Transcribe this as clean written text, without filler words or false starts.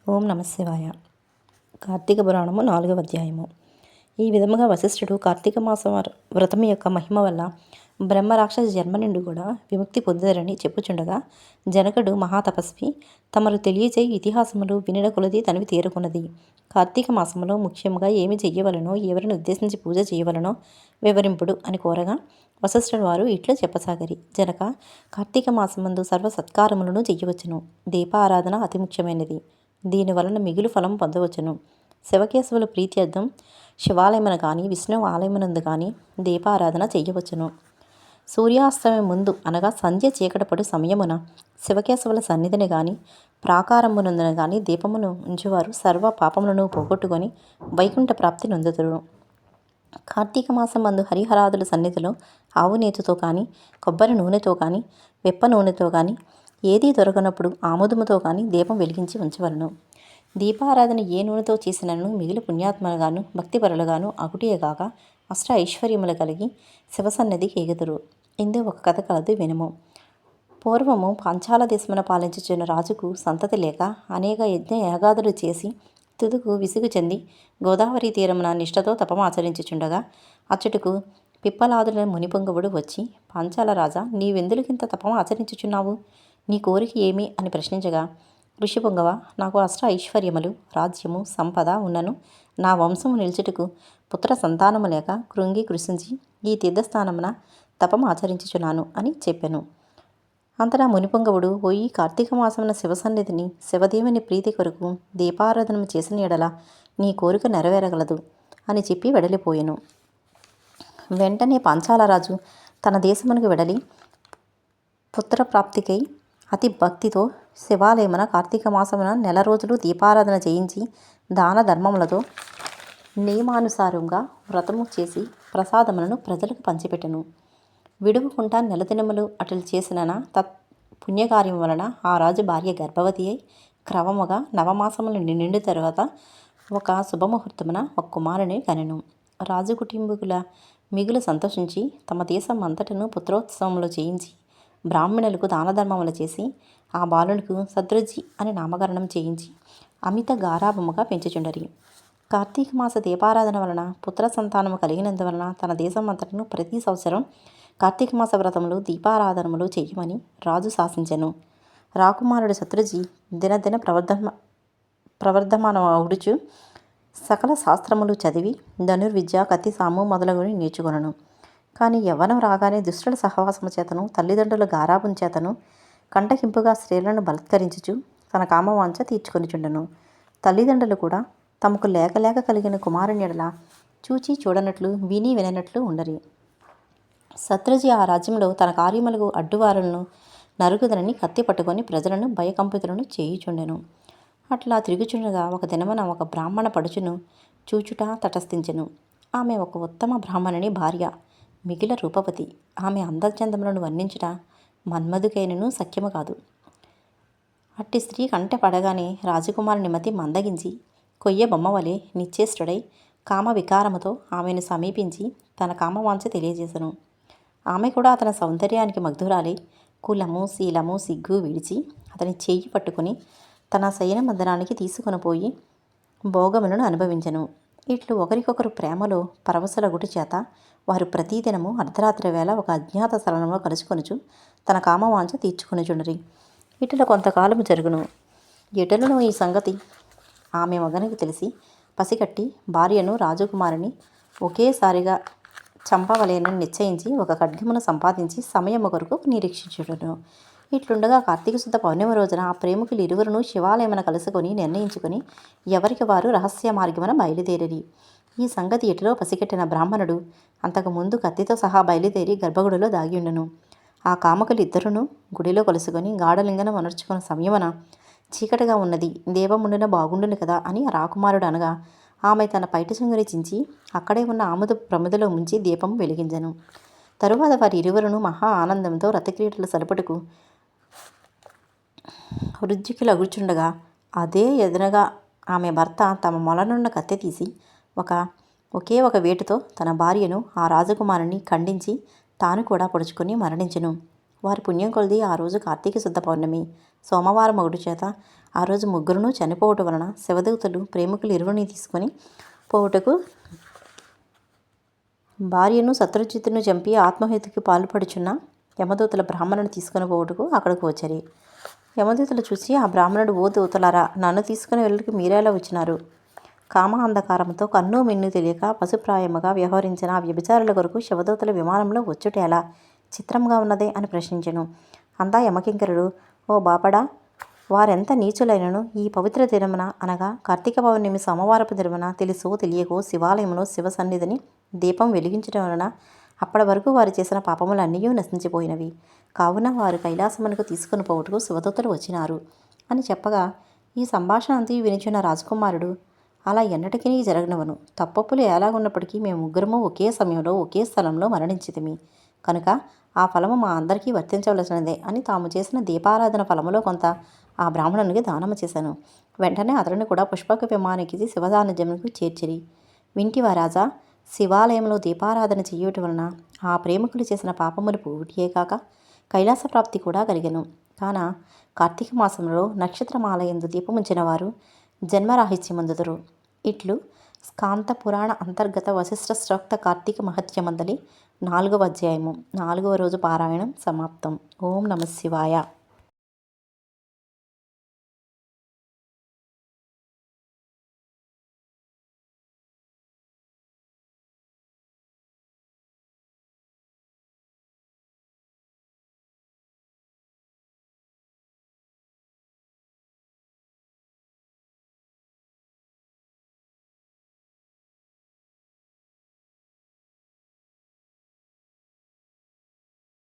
ఓం నమ శివాయ. కార్తీక పురాణము 4వ అధ్యాయము. ఈ విధముగా వశిష్ఠుడు కార్తీక మాసం వ్రతం యొక్క మహిమ వల్ల బ్రహ్మరాక్షస జన్మ నుండి కూడా విముక్తి పొందరని చెప్పుచుండగా, జనకుడు మహాతపస్వి తమరు తెలియజేయి ఇతిహాసములు వినిన కొలది తనివి తీరుకున్నది. కార్తీక మాసములో ముఖ్యముగా ఏమి చెయ్యవలనో, ఎవరిని ఉద్దేశించి పూజ చేయవలనో వివరింపుడు అని కోరగా, వశిష్ఠుడు వారు ఇట్లా చెప్పసాగరి. జనక, కార్తీక మాసమందు సర్వ సత్కారములను చెయ్యవచ్చును. దీపారాధన అతి ముఖ్యమైనది. దీని వలన మిగులు ఫలం పొందవచ్చును. శివకేశవుల ప్రీత్యర్థం శివాలయమున కానీ విష్ణు ఆలయమునందు కానీ దీపారాధన చెయ్యవచ్చును. సూర్యాస్తమయం ముందు అనగా సంధ్య చీకటపడు సమయమున శివకేశవుల సన్నిధిని కానీ ప్రాకారమునందున కానీ దీపమును ఉంచువారు సర్వ పాపములను పోగొట్టుకొని వైకుంఠ ప్రాప్తి నొందుతురు. కార్తీక మాసం మందు హరిహరాదుల సన్నిధిలో ఆవు నేతితో కానీ కొబ్బరి నూనెతో కానీ వెప్ప నూనెతో కానీ ఏదీ దొరకనప్పుడు ఆముదముతో కానీ దీపం వెలిగించి ఉంచవలను. దీపారాధన ఏ నూనెతో చేసినను మిగిలి పుణ్యాత్మలుగాను భక్తిపరులుగాను అగుటియగాక అష్ట ఐశ్వర్యములు కలిగి శివసన్నిధికి ఎగుదురు. ఇందు ఒక కథ కలదు, వినుము. పూర్వము పాంచాల దేశమున పాలించుచున్న రాజుకు సంతతి లేక అనేక యజ్ఞ యాగాదులు చేసి తుదుకు విసుగు చెంది గోదావరి తీరమున నిష్ఠతో తపమాచరించుచుండగా అచ్చటుకు పిప్పలాదుల మునిపొంగవుడు వచ్చి, పాంచాల రాజా, నీవెందులకింత తపం ఆచరించుచున్నావు? నీ కోరిక ఏమి అని ప్రశ్నించగా, ఋషిపొంగవ, నాకు అష్ట ఐశ్వర్యములు రాజ్యము సంపద ఉన్నను నా వంశము నిల్చుటకు పుత్ర సంతానము లేక కృంగి కృషించి ఈ తీర్థస్థానమున తపం ఆచరించుచున్నాను అని చెప్పాను. అంతటా మునిపొంగవుడు, పోయి కార్తీక మాసమున శివసన్నిధిని శివదేవుని ప్రీతి కొరకు దీపారాధనము చేసిన ఎడల నీ కోరిక నెరవేరగలదు అని చెప్పి వెడలిపోయెను. వెంటనే పాంచాలరాజు తన దేశమునకు వెడలి పుత్రప్రాప్తికై అతి భక్తితో శివాలయమున కార్తీక మాసమున 1 రోజులు దీపారాధన చేయించి దాన ధర్మములతో నియమానుసారంగా వ్రతము చేసి ప్రసాదములను ప్రజలకు పంచిపెట్టెను. విడువకుండా 1 దినములు అటలు చేసిన తత్ పుణ్యకార్యం వలన ఆ రాజు భార్య గర్భవతి అయి క్రమముగా నవమాసములు నిండి తరువాత ఒక శుభముహూర్తమున ఒక కుమారుని కనెను. రాజు కుటుంబీకుల మిగులు సంతోషించి తమ దేశం అంతటను పుత్రోత్సవములు చేయించి బ్రాహ్మణులకు దానధర్మములు చేసి ఆ బాలునికి శత్రుజి అని నామకరణం చేయించి అమిత గారాభముగా పెంచుచుండరి. కార్తీక మాస దీపారాధన వలన పుత్ర సంతానము కలిగినందువలన తన దేశం అంతటను ప్రతి సంవత్సరం కార్తీక మాస వ్రతములు దీపారాధనములు చెయ్యమని రాజు శాసించెను. రాకుమారుడు శత్రుజి దినదిన ప్రవర్ధమానమవుడుచు సకల శాస్త్రములు చదివి ధనుర్విద్య కత్తి సాము మొదలగుని నేర్చుకొనను. కానీ యవ్వనం రాగానే దుష్టుల సహవాసము చేతను తల్లిదండ్రుల గారాబం చేతను కంటకింపుగా స్త్రీలను బలత్కరించుచు తన కామవాంఛ తీర్చుకొనిచుండెను. తల్లిదండ్రులు కూడా తమకు లేక కలిగిన కుమారుని ఎడల చూచి చూడనట్లు విని విననట్లు ఉండరి. శత్రుజి ఆ రాజ్యంలో తన కార్యములకు అడ్డువారులను నరుగుదనని కత్తి పట్టుకొని ప్రజలను భయకంపితులను చేయుచుండెను. అట్లా తిరుగుచుండగా ఒక దినమున ఒక బ్రాహ్మణ పడుచును చూచుట తటస్థించెను. ఆమె ఒక ఉత్తమ బ్రాహ్మణుని భార్య, మిగిల రూపవతి. ఆమె అందచందములను వర్ణించుట మన్మధుకైనను సఖ్యము కాదు. అట్టి స్త్రీ కంటె పడగానే రాజకుమారుని మతి మందగించి కొయ్య బొమ్మవలే నిశ్చేష్టుడై కామ వికారముతో ఆమెను సమీపించి తన కామవాంఛ తెలియజేసెను. ఆమె కూడా అతని సౌందర్యానికి మగ్ధురాలై కులము శీలము సిగ్గు విడిచి అతని చెయ్యి పట్టుకుని తన శయన మందిరానికి తీసుకొనిపోయి భోగములను అనుభవించెను. ఇట్లు ఒకరికొకరు ప్రేమలో పరవశులగుట చేత వారు ప్రతిదినము అర్ధరాత్రి వేళ ఒక అజ్ఞాత స్థలంలో కలుసుకొనుచు తన కామవాంఛ తీర్చుకొనుచుండరి. ఇటుల కొంతకాలము జరుగును. ఎటులను ఈ సంగతి ఆమె మగనికి తెలిసి పసిగట్టి భార్యను రాజకుమారిని ఒకేసారిగా చంపవలేనని నిశ్చయించి ఒక ఖడ్గమును సంపాదించి సమయము కొరకు నిరీక్షించుటను. ఇట్లుండగా కార్తీక శుద్ధ పౌర్ణమి రోజున ఆ ప్రేమికులు ఇరువురును శివాలయమున కలుసుకొని నిర్ణయించుకొని ఎవరికి వారు రహస్య మార్గమున బయలుదేరి. ఈ సంగతి ఎటులో పసిగట్టిన బ్రాహ్మణుడు అంతకుముందు కత్తితో సహా బయలుదేరి గర్భగుడిలో దాగియుండెను. ఆ కామకులు ఇద్దరును గుడిలో కలుసుకొని గాఢలింగనం అనర్చుకున్న సమయమున చీకటిగా ఉన్నది, దేవముండున బాగుండును కదా అని రాకుమారుడు అనగా, ఆమె తన పైట చెంగుని చించి అక్కడే ఉన్న ఆముద ప్రమిదలో ముంచి దీపం వెలిగించెను. తరువాత వారి ఇరువురును మహా ఆనందంతో రథక్రీడలు సలుపుటకు వృద్ధికులగుచుండగా అదే ఎదురుగా ఆమె భర్త తమ మొలనున్న కత్తె తీసి ఒకే ఒక వేటుతో తన భార్యను ఆ రాజకుమారుని ఖండించి తాను కూడా పొడుచుకొని మరణించెను. వారి పుణ్యం కొలది ఆ రోజు కార్తీక శుద్ధ పౌర్ణమి. సోమవారం ఒకటి చేత ఆ రోజు ముగ్గురును చనిపోవటం వలన శివదూతలు ప్రేమికులు ఇరువుని తీసుకొని పోవుటకు భార్యను శత్రుజిత్తును చంపి ఆత్మహత్యకు పాల్పడుచున్న యమదూతల బ్రాహ్మణుని తీసుకుని పోవుటకు అక్కడికి వచ్చారు. యమదూతలు చూసి ఆ బ్రాహ్మణుడు, ఓ దూతలారా, నన్ను తీసుకుని వెళ్ళడానికి మీరేలా వచ్చినారు? కామ అంధకారంతో కన్ను మిన్ను తెలియక పశుప్రాయముగా వ్యవహరించిన ఆ వ్యభిచారుల కొరకు శివదూతల విమానంలో వచ్చుట ఎలా చిత్రంగా ఉన్నదే అని ప్రశ్నించెను. అంతా యమకింకరుడు, ఓ బాపడా, వారెంత నీచులైనను ఈ పవిత్ర దినమున అనగా కార్తీక పౌర్ణమి సోమవారపు దినమున తెలుసో తెలియకో శివాలయంలో శివ సన్నిధిని దీపం వెలిగించడం వలన అప్పటి వరకు వారు చేసిన పాపములన్నీ నశించిపోయినవి. కావున వారు కైలాసమునకు తీసుకుని పోవుటకు శివదూతలు వచ్చినారు అని చెప్పగా, ఈ సంభాషణ అంతా వినిచున్న రాజకుమారుడు, అలా ఎన్నటికీ జరగనవను. తప్పప్పులు ఎలాగున్నప్పటికీ మేము ముగ్గురము ఒకే సమయంలో ఒకే స్థలంలో మరణించితిమి కనుక ఆ ఫలము మా అందరికీ వర్తించవలసినదే అని తాము చేసిన దీపారాధన ఫలములో కొంత ఆ బ్రాహ్మణునికి దానము చేశాను. వెంటనే అతడిని కూడా పుష్పక విమానికి శివసాన్నిధ్యమునకు చేర్చిరి. వింటివా రాజా, శివాలయంలో దీపారాధన చేయుట వలన ఆ ప్రేమికులు చేసిన పాపములు పోవుటియే కాక కైలాస ప్రాప్తి కూడా కలిగెను. కాన కార్తీక మాసంలో నక్షత్రమాలయందు దీపముంచిన వారు జన్మరాహిత్యమందుదురు. ఇట్లు స్కాంత పురాణ అంతర్గత వశిష్ఠ శ్రోక్త కార్తీక మహత్యమందలి 4వ అధ్యాయము 4వ రోజు పారాయణం సమాప్తం. ఓం నమ శివాయ.